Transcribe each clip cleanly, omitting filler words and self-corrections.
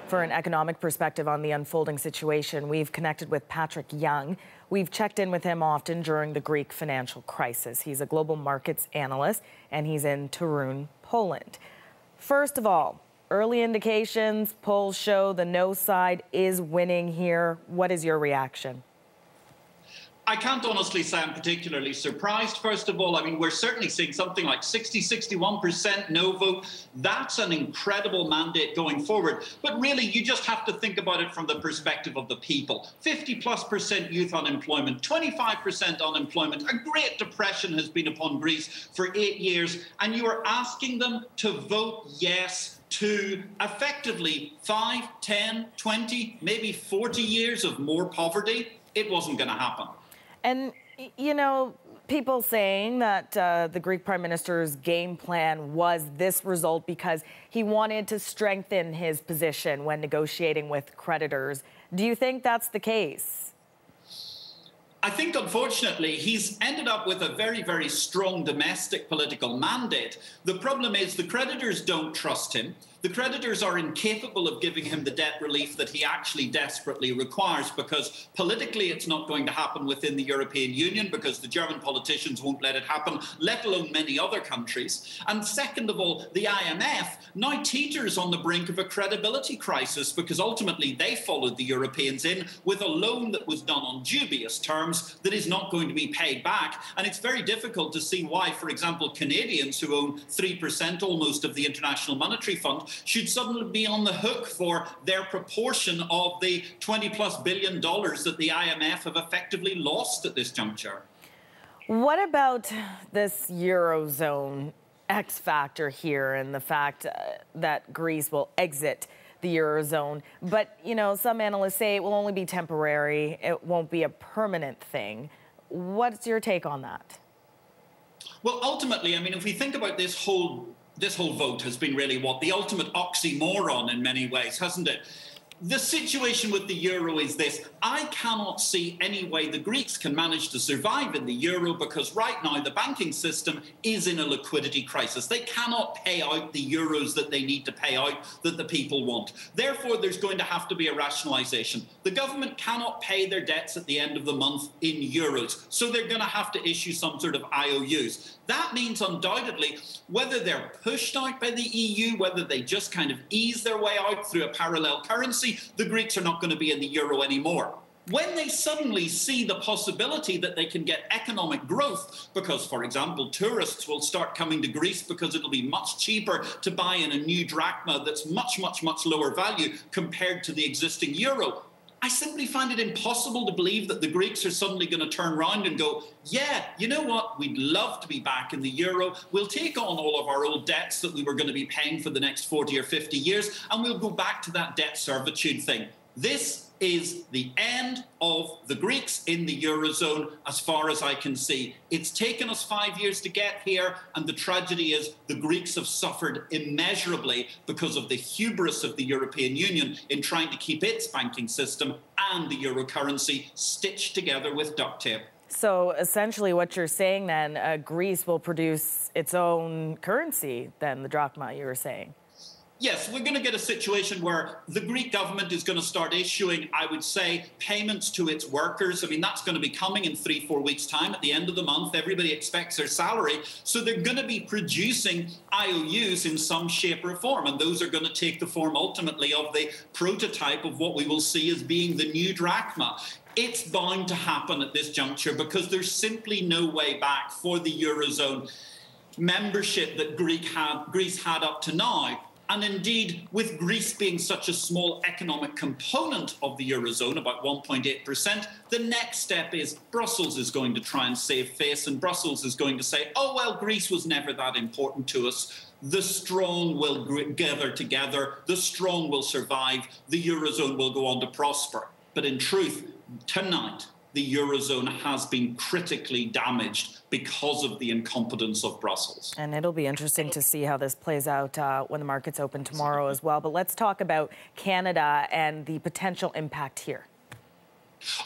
For an economic perspective on the unfolding situation, we've connected with Patrick Young. We've checked in with him often during the Greek financial crisis. He's a global markets analyst, and he's in Torun, Poland. First of all, early indications, polls show the no side is winning here. What is your reaction? I can't honestly say I'm particularly surprised. First of all, I mean, we're certainly seeing something like 61% no vote. That's an incredible mandate going forward. But really, you just have to think about it from the perspective of the people. 50+% youth unemployment, 25% unemployment. A Great Depression has been upon Greece for 8 years, and you are asking them to vote yes to effectively 5, 10, 20, maybe 40 years of more poverty. It wasn't going to happen. And, you know, people saying that the Greek prime minister's game plan was this result because he wanted to strengthen his position when negotiating with creditors. Do you think that's the case? I think, unfortunately, he's ended up with a very, very strong domestic political mandate. The problem is the creditors don't trust him. The creditors are incapable of giving him the debt relief that he actually desperately requires, because politically it's not going to happen within the European Union, because the German politicians won't let it happen, let alone many other countries. And second of all, the IMF now teeters on the brink of a credibility crisis, because ultimately they followed the Europeans in with a loan that was done on dubious terms that is not going to be paid back. And it's very difficult to see why, for example, Canadians who own 3% almost of the International Monetary Fund should suddenly be on the hook for their proportion of the $20+ billion that the IMF have effectively lost at this juncture. What about this eurozone X factor here and the fact that Greece will exit the eurozone? But, you know, some analysts say it will only be temporary. It won't be a permanent thing. What's your take on that? Well, ultimately, I mean, if we think about this whole vote has been really what the ultimate oxymoron in many ways, hasn't it? The situation with the euro is this. I cannot see any way the Greeks can manage to survive in the euro, because right now the banking system is in a liquidity crisis. They cannot pay out the euros that they need to pay out that the people want. Therefore, there's going to have to be a rationalisation. The government cannot pay their debts at the end of the month in euros, so they're going to have to issue some sort of IOUs. That means undoubtedly, whether they're pushed out by the EU, whether they just kind of ease their way out through a parallel currency, the Greeks are not going to be in the euro anymore. When they suddenly see the possibility that they can get economic growth, because, for example, tourists will start coming to Greece because it'll be much cheaper to buy in a new drachma that's much, much, much lower value compared to the existing euro, I simply find it impossible to believe that the Greeks are suddenly going to turn around and go, yeah, you know what, we'd love to be back in the euro. We'll take on all of our old debts that we were going to be paying for the next 40 or 50 years, and we'll go back to that debt servitude thing. This is the end of the Greeks in the eurozone, as far as I can see. It's taken us 5 years to get here, and the tragedy is the Greeks have suffered immeasurably because of the hubris of the European Union in trying to keep its banking system and the euro currency stitched together with duct tape. So essentially what you're saying then, Greece will produce its own currency then, the drachma, you were saying? Yes, we're going to get a situation where the Greek government is going to start issuing, I would say, payments to its workers. I mean, that's going to be coming in 3-4 weeks' time. At the end of the month, everybody expects their salary. So they're going to be producing IOUs in some shape or form. And those are going to take the form ultimately of the prototype of what we will see as being the new drachma. It's bound to happen at this juncture, because there's simply no way back for the eurozone membership that Greece had up to now. And indeed, with Greece being such a small economic component of the eurozone, about 1.8%, the next step is Brussels is going to try and save face, and Brussels is going to say, oh, well, Greece was never that important to us. The strong will gather together, the strong will survive, the eurozone will go on to prosper. But in truth, tonight, the eurozone has been critically damaged because of the incompetence of Brussels. And it'll be interesting to see how this plays out when the markets open tomorrow as well. But let's talk about Canada and the potential impact here.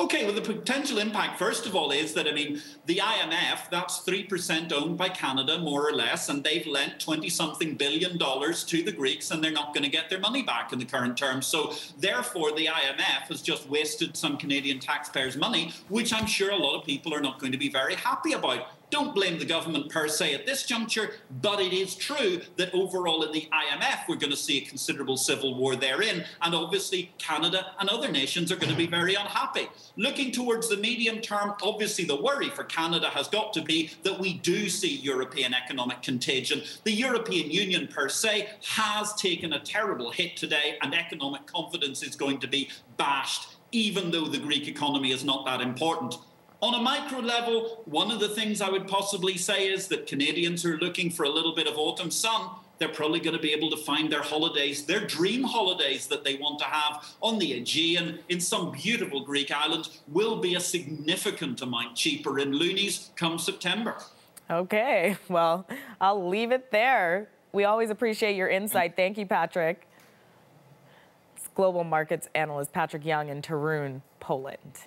Okay, well, the potential impact, first of all, is that, the IMF, that's 3% owned by Canada, more or less, and they've lent 20-something billion dollars to the Greeks, and they're not going to get their money back in the current terms. So, therefore, the IMF has just wasted some Canadian taxpayers' money, which I'm sure a lot of people are not going to be very happy about. Don't blame the government per se at this juncture, but it is true that overall in the IMF we're going to see a considerable civil war therein, and obviously Canada and other nations are going to be very unhappy. Looking towards the medium term, obviously the worry for Canada has got to be that we do see European economic contagion. The European Union per se has taken a terrible hit today, and economic confidence is going to be bashed, even though the Greek economy is not that important. On a micro level, one of the things I would possibly say is that Canadians are looking for a little bit of autumn sun. They're probably going to be able to find their holidays, their dream holidays that they want to have on the Aegean in some beautiful Greek island will be a significant amount cheaper in loonies come September. Okay, well, I'll leave it there. We always appreciate your insight. Thank you, Patrick. It's global markets analyst Patrick Young in Torun, Poland.